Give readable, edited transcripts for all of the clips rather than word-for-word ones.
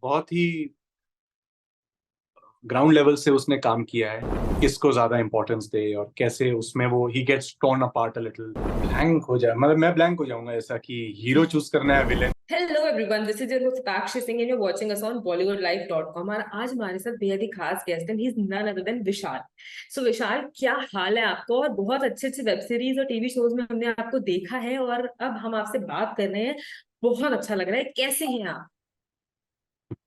बहुत ही ground level से उसने काम किया है, किसको ज्यादा इंपॉर्टेंस दे और कैसे उसमें वो ही gets torn apart a little. Blank हो जाए, मतलब मैं ब्लैंक हो जाऊंगा ऐसा कि हीरो चूज करना है villain. Hello everyone, this is your host Sakshi Singh and you watching us on bollywoodlife.com। और आज हमारे साथ बेहद ही खास गेस्ट हैं। He is none other than Vishal. So Vishal, क्या हाल है आपका? और बहुत अच्छे अच्छे वेब सीरीज और टीवी शोज में हमने आपको देखा है और अब हम आपसे बात कर रहे हैं। बहुत अच्छा लग रहा है। कैसे हैं आप?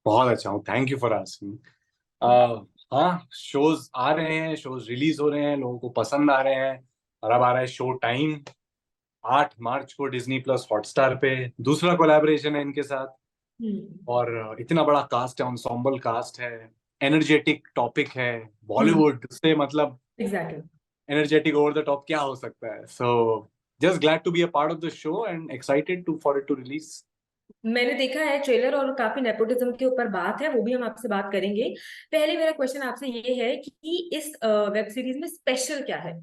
बहुत अच्छा हूँ, थैंक यू फॉर आस्किंग। हाँ, शोज आ रहे हैं, शोज रिलीज हो रहे हैं, लोगों को पसंद आ रहे हैं। और अब आ रहा है शो टाइम। 8 मार्च को डिज्नी प्लस हॉटस्टार पे दूसरा कोलैबोरेशन है इनके साथ। हम्म। और इतना बड़ा कास्ट है, ensemble कास्ट है, एनर्जेटिक टॉपिक है। हम्म। बॉलीवुड से मतलब exactly. Energetic over the top क्या हो सकता है। So just glad to be a part of the show and excited to for it to release. मैंने देखा है ट्रेलर और काफी नेपोटिज्म के ऊपर बात है, वो भी हम आपसे बात करेंगे। पहले मेरा क्वेश्चन आपसे ये है कि इस वेब सीरीज में स्पेशल क्या है?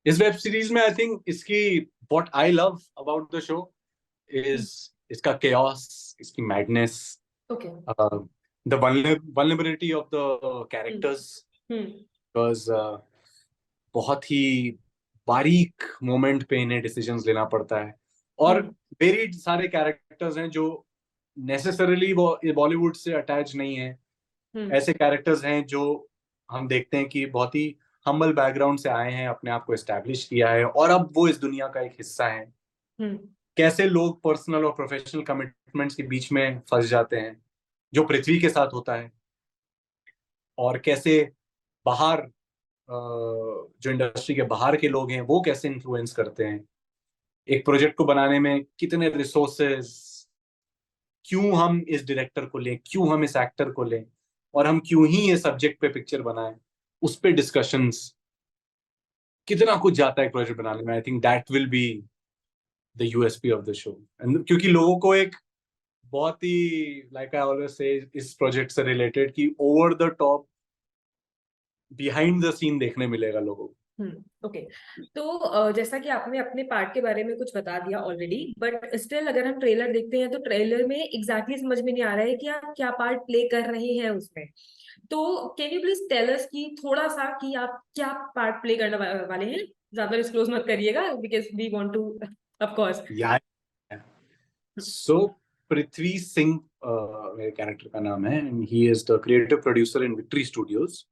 इस वेब सीरीज में आई थिंक इसकी what I love about the show is इसका chaos, इसकी madness, okay. The vulnerability of the hmm. Characters. Hmm. Because बहुत ही बारीक मोमेंट पे इन्हें डिसीजंस लेना पड़ता है। और हम्म। वेरी सारे कैरेक्टर्स हैं जो नेसेसरली वो बॉलीवुड से अटैच नहीं है। हम्म। ऐसे कैरेक्टर्स हैं जो हम देखते हैं कि बहुत ही हम्बल बैकग्राउंड से आए हैं, अपने आप को एस्टैब्लिश किया है और अब वो इस दुनिया का एक हिस्सा है। हम्म। कैसे लोग पर्सनल और प्रोफेशनल कमिटमेंट्स के बीच में फंस जाते हैं, जो पृथ्वी के साथ होता है। और कैसे बाहर जो इंडस्ट्री के बाहर के लोग हैं वो कैसे इन्फ्लुएंस करते हैं एक प्रोजेक्ट को बनाने में, कितने रिसोर्सेज, क्यों हम इस डायरेक्टर को लें, क्यों हम इस एक्टर को लें, और हम क्यों ही ये सब्जेक्ट पे पिक्चर बनाएं, उस पे डिस्कशंस, कितना कुछ जाता है एक प्रोजेक्ट बनाने में। I think that will be the USP of the show. क्योंकि लोगों को एक बहुत ही, लाइक आई ऑलवेज से, इस प्रोजेक्ट से रिलेटेड कि over the top behind the scene देखने मिलेगा लोगों को। ओके। तो जैसा कि आपने अपने पार्ट के बारे में कुछ बता दिया ऑलरेडी, बट स्टिल अगर हम ट्रेलर देखते हैं तो ट्रेलर में एग्जैक्टली समझ में नहीं आ रहा है कि आप क्या पार्ट प्ले कर रहे हैं उसमें। तो can you please tell us कि थोड़ा सा कि आप क्या पार्ट प्ले करने वाले हैं? ज्यादा डिस्क्लोज मत करिएगा because we want to, of course. Yeah so Prithvi Singh मेरे कैरेक्टर का नाम है, and he is the creative producer in Victory Studios,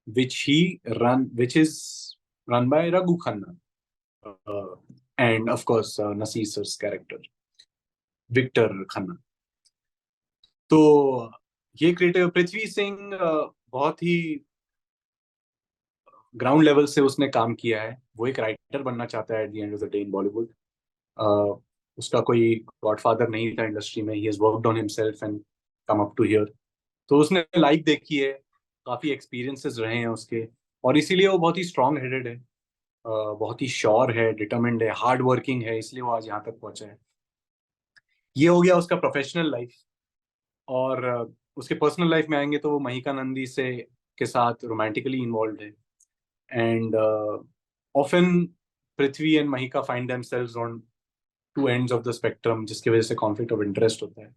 which is run by Raghu Khanna, and of course Naseer sir's character Victor Khanna. तो ये creative Prithvi Singh बहुत ही ground level से उसने काम किया है। वो एक राइटर बनना चाहता है at the end of the day in Bollywood. उसका कोई गॉडफादर नहीं था इंडस्ट्री में। He has worked on himself and come up to here. तो उसने लाइफ देखी है, काफी एक्सपीरियंसेस रहे हैं उसके, और इसीलिए वो बहुत ही स्ट्रांग हेडेड है, बहुत ही श्योर है, डिटर्मिन्ड है, हार्ड वर्किंग है, इसलिए वो आज यहाँ तक पहुंचा है। ये हो गया उसका प्रोफेशनल लाइफ। और उसके पर्सनल लाइफ में आएंगे तो वो महिका नंदी से के साथ रोमांटिकली इन्वॉल्व है। And often Prithvi and Mahika find themselves on two ends of the spectrum, जिसकी वजह से कॉन्फ्लिक्ट ऑफ इंटरेस्ट होता है।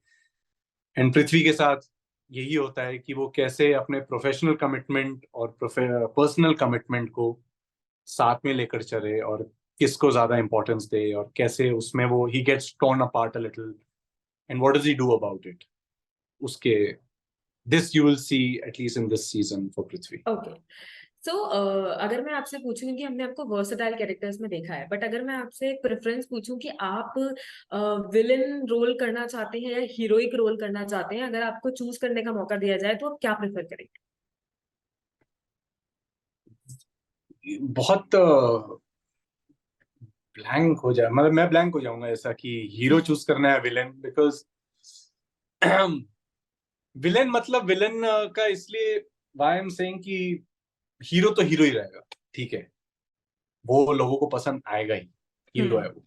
एंड पृथ्वी के साथ यही होता है कि वो कैसे अपने प्रोफेशनल कमिटमेंट और पर्सनल कमिटमेंट को साथ में लेकर चले और किसको ज्यादा इंपॉर्टेंस दे और कैसे उसमें वो ही gets torn apart a little, and what does he do about it. उसके this you will see at least in this season for Prithvi. Okay. So अगर मैं आपसे पूछूं कि हमने आपको वर्सेटाइल कैरेक्टर्स में देखा है, बट अगर मैं आपसे एक प्रेफरेंस पूछूं कि आप विलेन रोल करना चाहते हैं या हीरोइक रोल करना चाहते हैं, अगर आपको चूज करने का मौका दिया जाए तो आप क्या प्रेफर करेंगे? बहुत ब्लैंक हो जाए, मतलब मैं ब्लैंक हो जाऊंगा ऐसा कि हीरो चूज करना है विलेन। बिकॉज विलेन मतलब विलेन का इसलिए वाई एम सेइंग कि हीरो तो हीरो ही रहेगा, ठीक है, वो लोगों को पसंद आएगा ही, हीरो है हम्म। वो।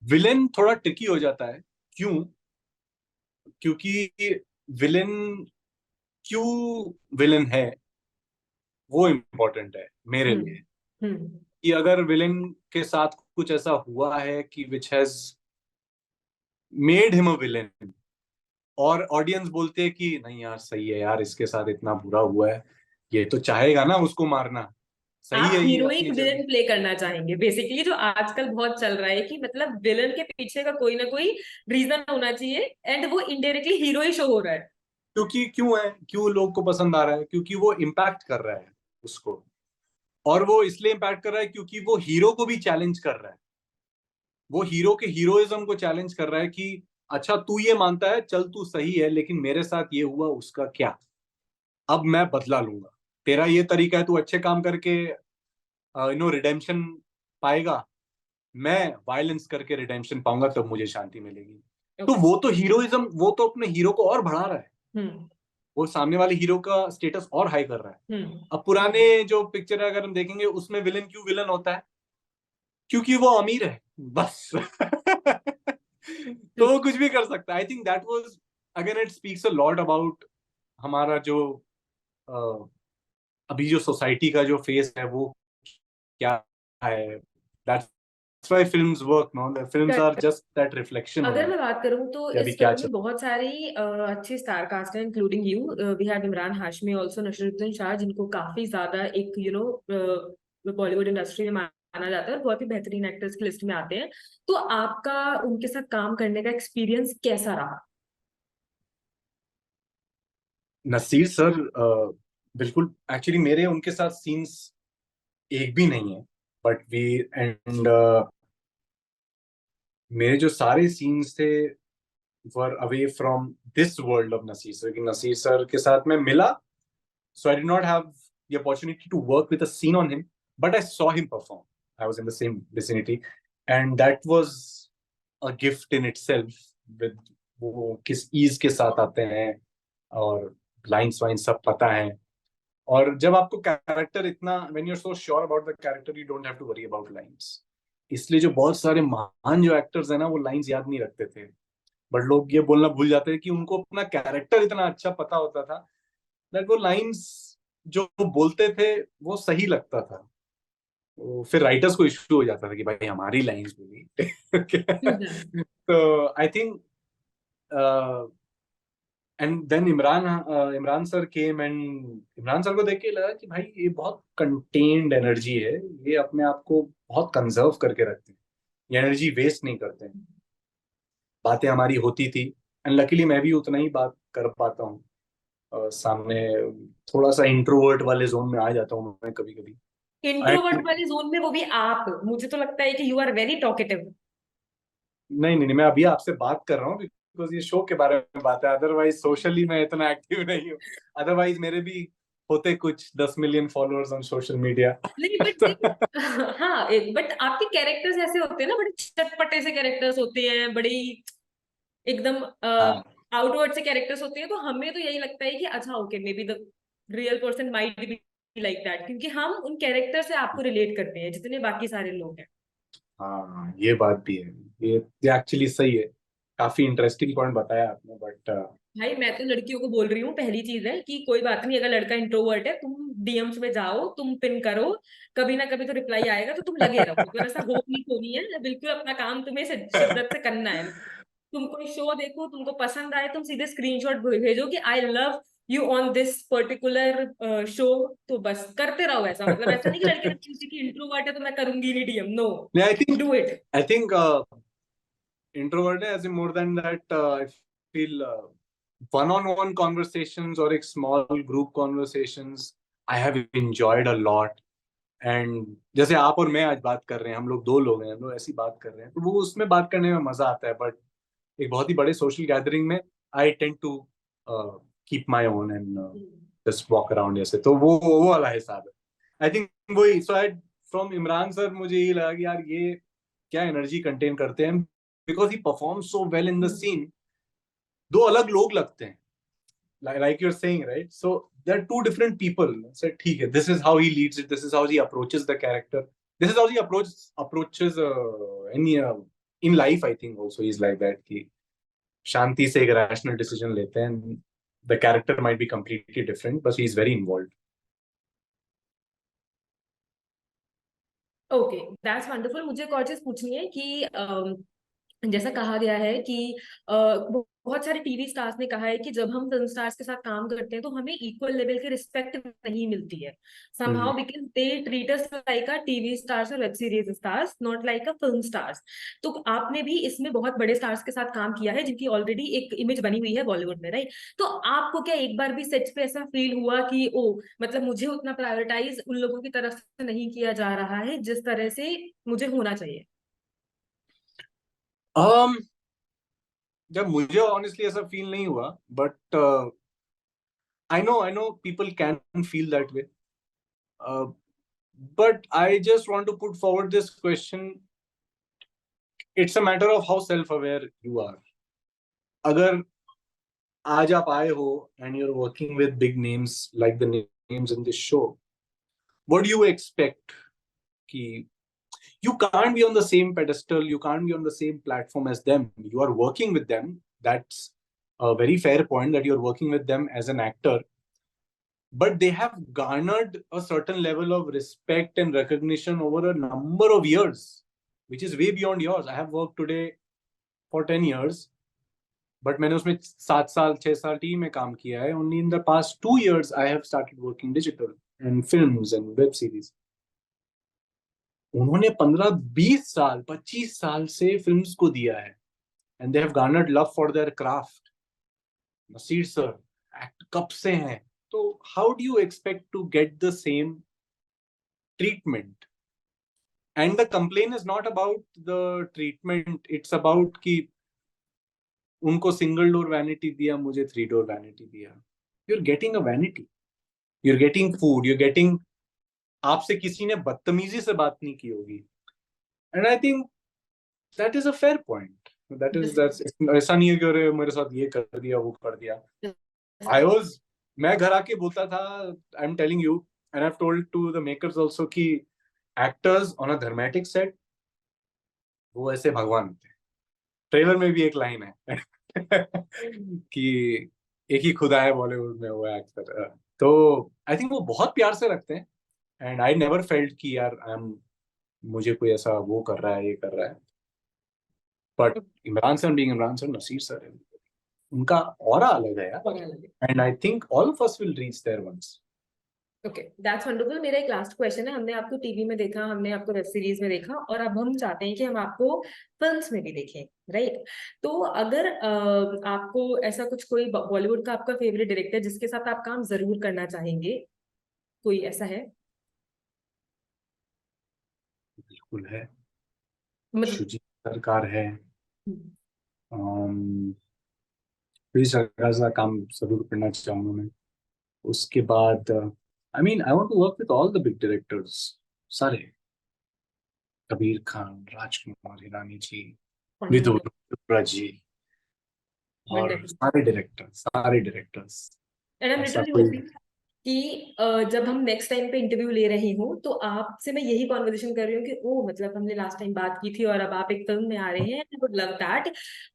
विलेन थोड़ा ट्रिकी हो जाता है। क्यों? क्योंकि विलेन क्यों विलेन है, वो इम्पोर्टेंट है मेरे हम्म। लिए। हम्म। कि अगर विलेन के साथ कुछ ऐसा हुआ है कि which has made him a villain, और ऑडियंस बोलते है कि नहीं यार सही है यार, इसके साथ इतना बुरा हुआ है, ये तो चाहेगा ना उसको मारना, सही आप है ये हीरोइक अपनी विलन जगह। प्ले करना चाहेंगे बेसिकली, जो आजकल बहुत चल रहा है कि मतलब विलन के पीछे का कोई ना कोई रीजन होना चाहिए एंड वो इनडायरेक्टली हीरो ही शो हो रहा है। क्योंकि क्यों है, क्यों लोग को पसंद आ रहा है, क्योंकि वो इम्पैक्ट कर रहा है उसको। और वो इसलिए इम्पैक्ट कर रहा है क्योंकि वो हीरो को भी चैलेंज कर रहा है, वो हीरो के हीरोइज्म को चैलेंज कर रहा है कि अच्छा तू ये मानता है, चल तू सही है, लेकिन मेरे साथ ये हुआ उसका क्या, अब मैं बदला लूंगा। तेरा ये तरीका है, तू अच्छे काम करके रिडेम्पशन पाएगा, मैं वायलेंस करके रिडेम्पशन पाऊंगा, तब मुझे शांति मिलेगी। तो ओके। वो तो हीरोइज्म, वो तो अपने हीरो को और बढ़ा रहा है, हम्म। वो सामने वाले हीरो का स्टेटस और हाई कर रहा है। हम्म। अब पुराने जो पिक्चर है अगर हम देखेंगे, उसमें विलन क्यों विलन होता है, क्योंकि वो अमीर है बस तो वो कुछ भी कर सकता है। I think that was, again it speaks a lot about हमारा जो अभी जो सोसाइटी का जो फेस है वो क्या है। That's why films work, no, films are just that reflection अगर ओनली मैं बात करूं तो कि अभी इस क्या फिल्म चल। में बहुत सारी अच्छी स्टार कास्ट है including you. We have Imran Hashmi, also Naseeruddin Shah, जिनको काफी ज्यादा एक बॉलीवुड इंडस्ट्री में माना जाता है और बहुत ही बेहतरीन एक्टर्स की लिस्ट में आते हैं। तो आपका उनके साथ काम करने का एक्सपीरियंस कैसा रहा? नसीर सर बिल्कुल, एक्चुअली मेरे उनके साथ सीन्स एक भी नहीं है, बट वी एंड मेरे जो सारे सीन्स थे were away from this world of Naseer sir, कि नसीर सर के साथ मैं मिला, so I did not have the opportunity to work with a scene on him, but I saw him perform. I was in the same vicinity, and that was a gift in itself, with वो किस ease के साथ आते हैं और lines wine सब पता है। और जब आपको कैरेक्टर इतना, when you are so sure about the character, you don't have to worry about lines. इसलिए जो बहुत सारे महान जो एक्टर्स हैं ना, वो लाइन्स याद नहीं रखते थे, बट लोग ये बोलना भूल जाते हैं कि उनको अपना कैरेक्टर इतना अच्छा पता होता था दैट वो लाइन्स जो बोलते थे वो सही लगता था। तो फिर राइटर्स को इश्यू हो जाता था कि भाई हमारी लाइन्स बोली हम्म। तो I think and then Imran sir came, and Imran sir को देख के लगा कि भाई ये बहुत कंटेन्ड एनर्जी है, ये अपने आप को बहुत कंजर्व करके रखते हैं, ये एनर्जी वेस्ट नहीं करते हैं। बातें हमारी होती थी, एंड लकीली मैं भी उतना ही बात कर पाता हूँ सामने। थोड़ा सा इंट्रोवर्ट वाले जोन में आ जाता हूँ मैं कभी कभी। इंट्रोवर्ट वाले जोन में वो भी आप, मुझे तो लगता है कि यू आर वेरी टॉकेटिव। नहीं नहीं नहीं, मैं अभी आपसे बात कर रहा हूँ बिकॉज ये शो के बारे में बात है, अदरवाइज सोशली मैं इतना एक्टिव नहीं हूँ। अदरवाइज मेरे भी होते कुछ 10 million followers on social media नहीं बट हाँ, बट आपके कैरेक्टर्स ऐसे होते हैं ना, बड़े चटपटे से कैरेक्टर्स होते हैं, बड़े एकदम हाँ आउटवर्ड से कैरेक्टर्स होते हैं, तो हमें तो यही लगता है कि अच्छा okay, may be the real person might be like that, क्योंकि हम उन कैरेक्टर से आपको रिलेट करते हैं जितने बाकी सारे लोग हैं। हाँ, ये बात भी है, ये एक्चुअली सही है, काफी इंटरेस्टिंग पॉइंट बताया आपने, बट भाई मैं तो लड़कियों को बोल रही हूँ, पहली चीज है कि कोई बात नहीं, अगर लड़का इंट्रोवर्ट है, तुम डीएम्स में जाओ, तुम पिन करो, कभी ना कभी तो रिप्लाई आएगा, तो तुम लगे रहो, तो ऐसा होप नहीं होनी है, बिल्कुल अपना काम तुम्हें शिद्दत से करना है। तुम कोई शो देखो, तुमको पसंद आए, तुम सीधे स्क्रीनशॉट भेजो कि I love you on this particular show, तो बस करते रहो ऐसा। मतलब ऐसा नहीं कि लड़के लड़की किसी की इंट्रोवर्ट है तो मैं करूंगी नहीं DM, no, I think do it. I think introvert है, as in more than that, I feel one-on-one conversations or एक small group conversations I have enjoyed a lot, and जैसे आप और मैं आज बात कर रहे हैं, हम लोग दो लोग हैं, हम लोग ऐसी बात कर रहे हैं, तो वो उसमें बात करने में मजा आता है, बट एक बहुत ही बड़े सोशल गैदरिंग में I tend to keep my own and just walk around, ऐसे तो वो वाला हिसाब है। आई थिंक वही, so I from Imran sir मुझे ये लगा कि यार ये क्या एनर्जी कंटेन करते हैं, because he perform so well in the scene. दो अलग लोग लगते हैं, like you're saying, right? So they're two different people. So ठीक है, this is how he leads it, this is how he approaches the character, this is how he approaches any in life. I think also he's like that कि शांति से एक rational decision लेते हैं, the character might be completely different but he's very involved. Okay, that's wonderful. मुझे एक और चीज पूछनी है कि जैसा कहा गया है कि बहुत सारे टीवी स्टार्स ने कहा है कि जब हम फिल्म स्टार्स के साथ काम करते हैं तो हमें इक्वल लेवल की रिस्पेक्ट नहीं मिलती है hmm. somehow because they treat us like a TV stars और web series stars not like a film stars. तो आपने भी इसमें बहुत बड़े स्टार्स के साथ काम किया है जिनकी ऑलरेडी एक इमेज बनी हुई है बॉलीवुड में, राइट? तो आपको क्या एक बार भी सेट पे ऐसा फील हुआ कि ओ मतलब मुझे उतना प्रायोरिटाइज उन लोगों की तरफ से नहीं किया जा रहा है जिस तरह से मुझे होना चाहिए? um, जब मुझे ऑनेस्टली ऐसा फील नहीं हुआ, but I know people can feel that way, but I just want to put forward this question. It's a matter of how self aware you are. अगर आज आप आए हो and you are working with big names like the names in this show, what do you expect कि you can't be on the same pedestal, you can't be on the same platform as them. You are working with them. That's a very fair point, that you're working with them as an actor, but they have garnered a certain level of respect and recognition over a number of years, which is way beyond yours. I have worked today for 10 years, but मैंने उसमें 7 साल 6 साल team में काम किया है. Only in the past 2 years I have started working digital and films and web series. उन्होंने 15-20 साल 25 साल से फिल्म्स को दिया है, and they have garnered love for their craft. Naseer sir act कब से हैं, तो how do you expect to get the same treatment? And the complaint is not about the treatment, it's about कि उनको सिंगल डोर वैनिटी दिया, मुझे 3 door vanity दिया. You're getting a vanity, you're getting food, you're getting, आपसे किसी ने बदतमीजी से बात नहीं की होगी. And I think that is a fair point. That's ऐसा नहीं है कि अरे मेरे साथ ये कर दिया वो कर दिया. मैं घर आके बोलता था, I am telling you, and I have told to the makers also कि actors on a dramatic set वो ऐसे भगवान होते हैं. ट्रेलर में भी एक लाइन है कि एक ही खुदा है बॉलीवुड में, वो एक्टर. तो आई थिंक वो बहुत प्यार से रखते हैं, एंड आई नेवर फेल्ट कि यार आई एम, मुझे कोई ऐसा वो कर रहा है ये कर रहा है. But Imran sir being Imran sir, Naseer sir, उनका ऑरा अलग है यार. And I think all of us will reach there once. Okay, that's wonderful. मेरा एक लास्ट क्वेश्चन है, हमने आपको टीवी में देखा, हमने आपको वेब सीरीज में देखा, और अब हम चाहते हैं कि हम आपको फिल्म्स में भी देखें, राइट? तो अगर आपको ऐसा कुछ कोई बॉलीवुड का आपका फेवरेट डायरेक्टर जिसके साथ आप काम जरूर करना चाहेंगे, कोई ऐसा है? बिल्कुल है, मतलब शुजी सरकार है. शुजी सरकार का काम जरूर करना चाहूंगा मैं. उसके बाद I mean I want to work with all the big directors, सारे. कबीर खान, राजकुमार हिरानी जी, विदुर चोपड़ा जी, और वंडरफुल। सारे डायरेक्टर्स. एंड आई एम ऐसा लिटरली कोई. होपिंग कि जब हम नेक्स्ट टाइम पे इंटरव्यू ले रही हूँ तो आपसे मैं यही कॉन्वर्जेशन कर रही हूँ कि ओ मतलब हमने लास्ट टाइम बात की थी और अब आप एक फिल्म में आ रहे हैं, आई वुड लव दैट।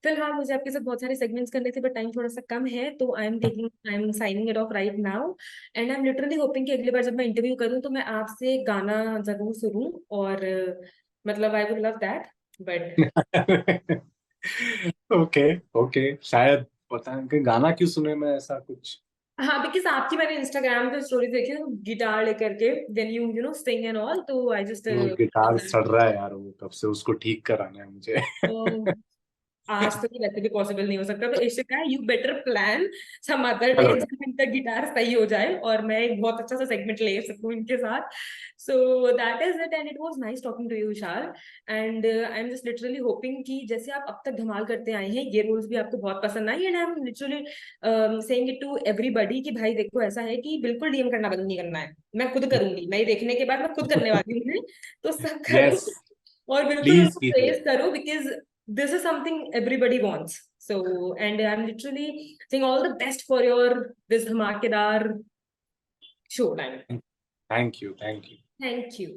फिलहाल मुझे आपके साथ बहुत सारे सेगमेंट्स करने थे बट टाइम थोड़ा सा कम है, तो I am signing it of right now. And I am literally hoping कि अगली बार जब मैं इंटरव्यू करूँ तो मैं आपसे गाना जरूर सुनूं, और मतलब I would love that. But okay okay, शायद पता नहीं कि गाना क्यों सुने मैं ऐसा कुछ. हाँ, बिकॉज आपकी मैंने इंस्टाग्राम पे स्टोरी देखी, गिटार लेकर के then you know sing and all, तो आई जस्ट वो गिटार सड़ रहा है यार, वो कब से उसको ठीक कराना है मुझे. आज तो वैसे भी पॉसिबल नहीं हो सकता, तो Ishika you better plan some other day चलो. जब इनका गिटार सही हो जाए और मैं एक बहुत अच्छा सा सेगमेंट ले सकूं इनके साथ। So that is it, and it was nice talking to you Vishal. And I am just literally hoping कि जैसे आप अब तक धमाल करते आए हैं ये रोल्स भी आपको बहुत पसंद आए, and I am literally saying it to everybody कि भाई देखो ऐसा है कि बिल्कुल डीएम करना बंद नहीं करना है, मैं खुद करूंगी, मैं ये देखने के बाद मैं खुद करने वाली हूँ तो सब करो यस, और बिल्कुल प्लीज उनको कीजिए. प्रेज करो because this is something everybody wants. So, and I'm literally saying all the best for your this Dhamakedar show time. Thank you, thank you. Thank you.